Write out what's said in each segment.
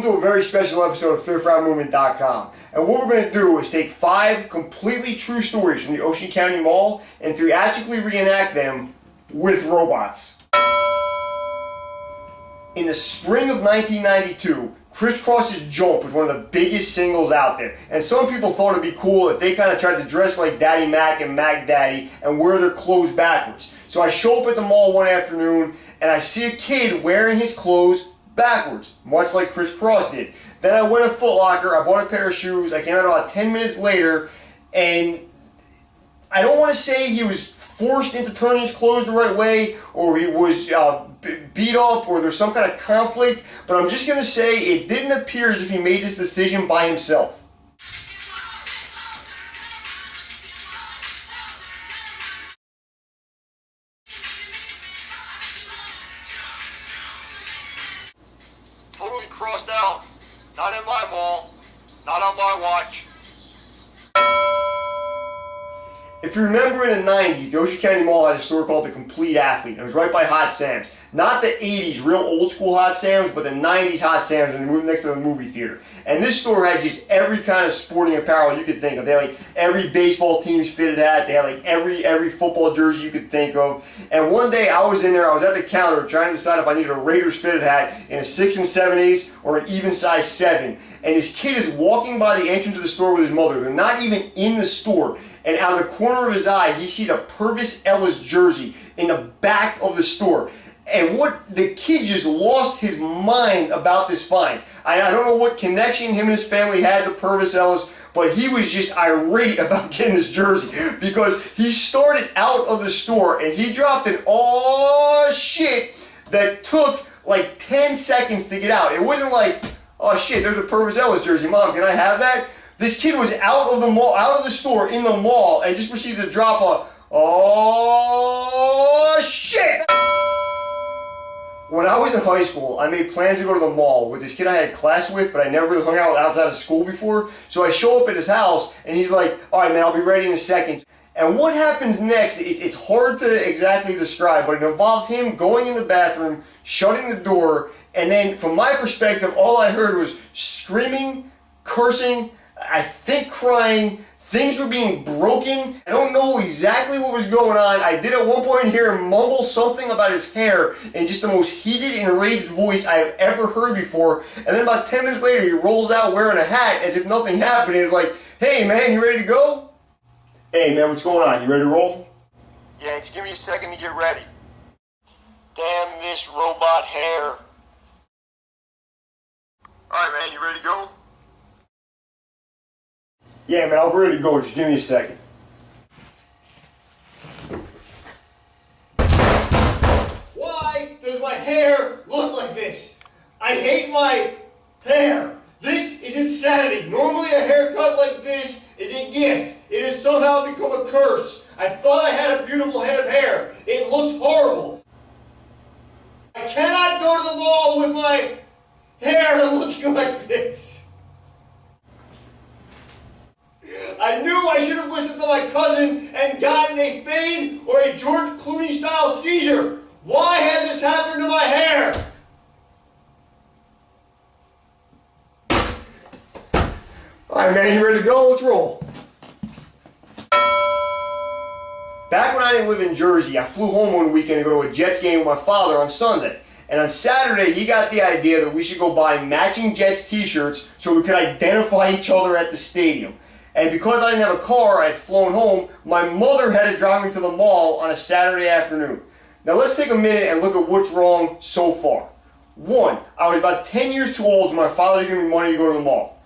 Welcome to a very special episode of FifthRoundMovement.com. And what we're going to do is take 5 completely true stories from the Ocean County Mall and theatrically reenact them with robots. In the spring of 1992, Crisscross's Jump was one of the biggest singles out there. And some people thought it'd be cool if they kind of tried to dress like Daddy Mac and Mac Daddy and wear their clothes backwards. So I show up at the mall one afternoon and I see a kid wearing his clothes backwards, much like Crisscross did. Then I went to Foot Locker, I bought a pair of shoes, I came out about 10 minutes later, and I don't want to say he was forced into turning his clothes the right way, or he was beat up, or there's some kind of conflict, but I'm just going to say it didn't appear as if he made this decision by himself. Totally crossed out. Not in my mall. Not on my watch. If you remember in the 90s, the Ocean County Mall had a store called The Complete Athlete. It was right by Hot Sam's. Not the 80s real old school Hot Sam's, but the 90s Hot Sam's and moved next to the movie theater. And this store had just every kind of sporting apparel you could think of. They had like every baseball team's fitted hat. They had like every football jersey you could think of. And one day I was in there, I was at the counter trying to decide if I needed a Raiders fitted hat in a 6 7/8 or an even size 7. And this kid is walking by the entrance of the store with his mother. They're not even in the store. And out of the corner of his eye, he sees a Purvis Ellis jersey in the back of the store. And the kid just lost his mind about this find. I don't know what connection him and his family had to Purvis Ellis, but he was just irate about getting this jersey because he started out of the store and he dropped an "oh shit" that took like 10 seconds to get out. It wasn't like, "oh shit, there's a Purvis Ellis jersey, Mom, can I have that?" This kid was out of the mall, out of the store, in the mall, and just proceeded to drop a "oh shit." When I was in high school, I made plans to go to the mall with this kid I had class with, but I never really hung out outside of school before. So I show up at his house, and he's like, "All right, man, I'll be ready in a second." And what happens next, it's hard to exactly describe, but it involved him going in the bathroom, shutting the door, and then from my perspective, all I heard was screaming, cursing, I think crying. Things were being broken. I don't know exactly what was going on. I did at one point hear him mumble something about his hair in just the most heated, enraged voice I have ever heard before. And then about 10 minutes later, he rolls out wearing a hat as if nothing happened. He's like, "Hey man, you ready to go?" "Hey man, what's going on? You ready to roll?" "Yeah, just give me a second to get ready." "Damn this robot hair." "All right man, you ready to go?" "Yeah, man, I'm ready to go. Just give me a second." Why does my hair look like this? I hate my hair. This is insanity. Normally a haircut like this is a gift. It has somehow become a curse. I thought I had a beautiful head of hair. It looks horrible. I cannot go to the mall with my hair looking like this. I knew I should have listened to my cousin and gotten a fade or a George Clooney style seizure. Why has this happened to my hair? Alright man, you ready to go? Let's roll. Back when I didn't live in Jersey, I flew home one weekend to go to a Jets game with my father on Sunday. And on Saturday, he got the idea that we should go buy matching Jets t-shirts so we could identify each other at the stadium. And because I didn't have a car, I had flown home, my mother had to drive me to the mall on a Saturday afternoon. Now let's take a minute and look at what's wrong so far. 1, I was about 10 years too old for my father to give me money to go to the mall.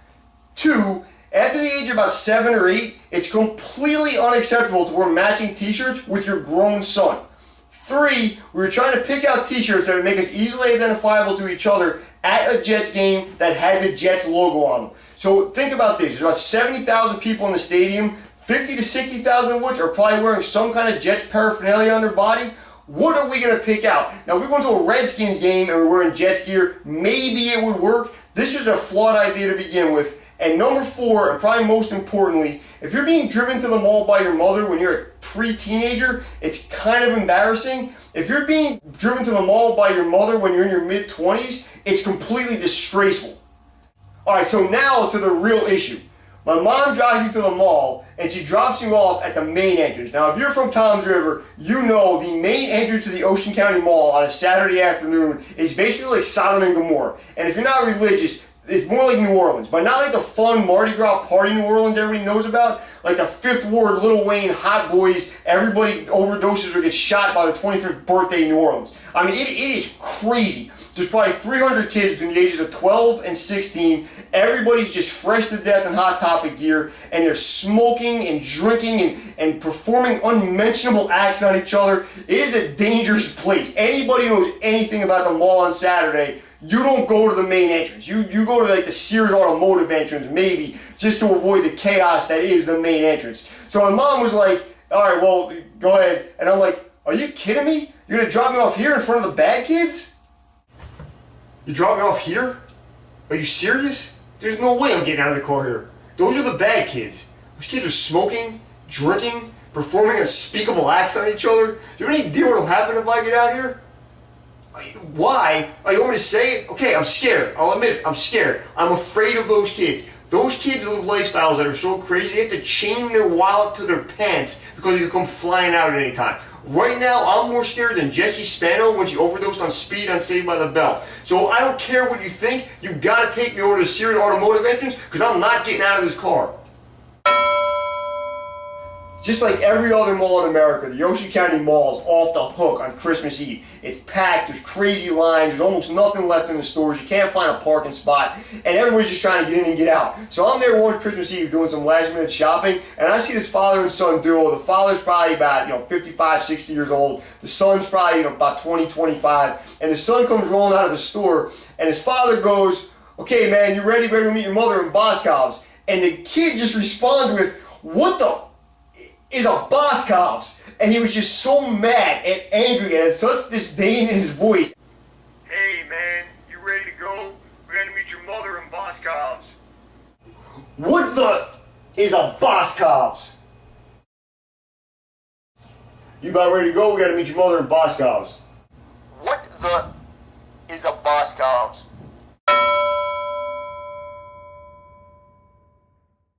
2, after the age of about 7 or 8, it's completely unacceptable to wear matching t-shirts with your grown son. 3, we were trying to pick out t-shirts that would make us easily identifiable to each other at a Jets game that had the Jets logo on them. So think about this, there's about 70,000 people in the stadium, 50 to 60,000 of which are probably wearing some kind of Jets paraphernalia on their body. What are we going to pick out? Now, if we went to a Redskins game and we're wearing Jets gear, maybe it would work. This was a flawed idea to begin with. And number 4, and probably most importantly, if you're being driven to the mall by your mother when you're a pre-teenager, it's kind of embarrassing. If you're being driven to the mall by your mother when you're in your mid-20s, it's completely disgraceful. Alright, so now to the real issue. My mom drives me to the mall, and she drops me off at the main entrance. Now, if you're from Toms River, you know the main entrance to the Ocean County Mall on a Saturday afternoon is basically like Sodom and Gomorrah. And if you're not religious, it's more like New Orleans. But not like the fun Mardi Gras party New Orleans everybody knows about. Like the Fifth Ward, Lil Wayne, Hot Boys, everybody overdoses or gets shot by the 25th birthday in New Orleans. I mean, it is crazy. There's probably 300 kids between the ages of 12 and 16. Everybody's just fresh to death in Hot Topic gear, and they're smoking and drinking and performing unmentionable acts on each other. It is a dangerous place. Anybody who knows anything about the mall on Saturday, you don't go to the main entrance. You go to like the Sears Automotive entrance, maybe, just to avoid the chaos that is the main entrance. So my mom was like, all right, well, go ahead. And I'm like, are you kidding me? You're going to drop me off here in front of the bad kids? You drop me off here? Are you serious? There's no way I'm getting out of the car here. Those are the bad kids. Those kids are smoking, drinking, performing unspeakable acts on each other. Do you have any idea what will happen if I get out here? Why? You want me to say it? Okay, I'm scared. I'll admit it. I'm scared. I'm afraid of those kids. Those kids live lifestyles that are so crazy, they have to chain their wallet to their pants because you can come flying out at any time. Right now, I'm more scared than Jessie Spano when she overdosed on speed on Saved by the Bell. So I don't care what you think. You gotta take me over to the Sears Automotive entrance because I'm not getting out of this car. Just like every other mall in America, the Ocean County Mall is off the hook on Christmas Eve. It's packed, there's crazy lines, there's almost nothing left in the stores, you can't find a parking spot, and everybody's just trying to get in and get out. So I'm there one Christmas Eve doing some last minute shopping, and I see this father and son duo. The father's probably about 55, 60 years old. The son's probably about 20, 25, and the son comes rolling out of the store, and his father goes, okay man, you ready to meet your mother in Boscov's? And the kid just responds with, what the is a Boscov's? And he was just so mad and angry and had such disdain in his voice. Hey man, you ready to go? We're gonna meet your mother in Boscov's. What the is a Boscov's? You about ready to go? We gotta meet your mother in Boscov's. What the is a Boscov's?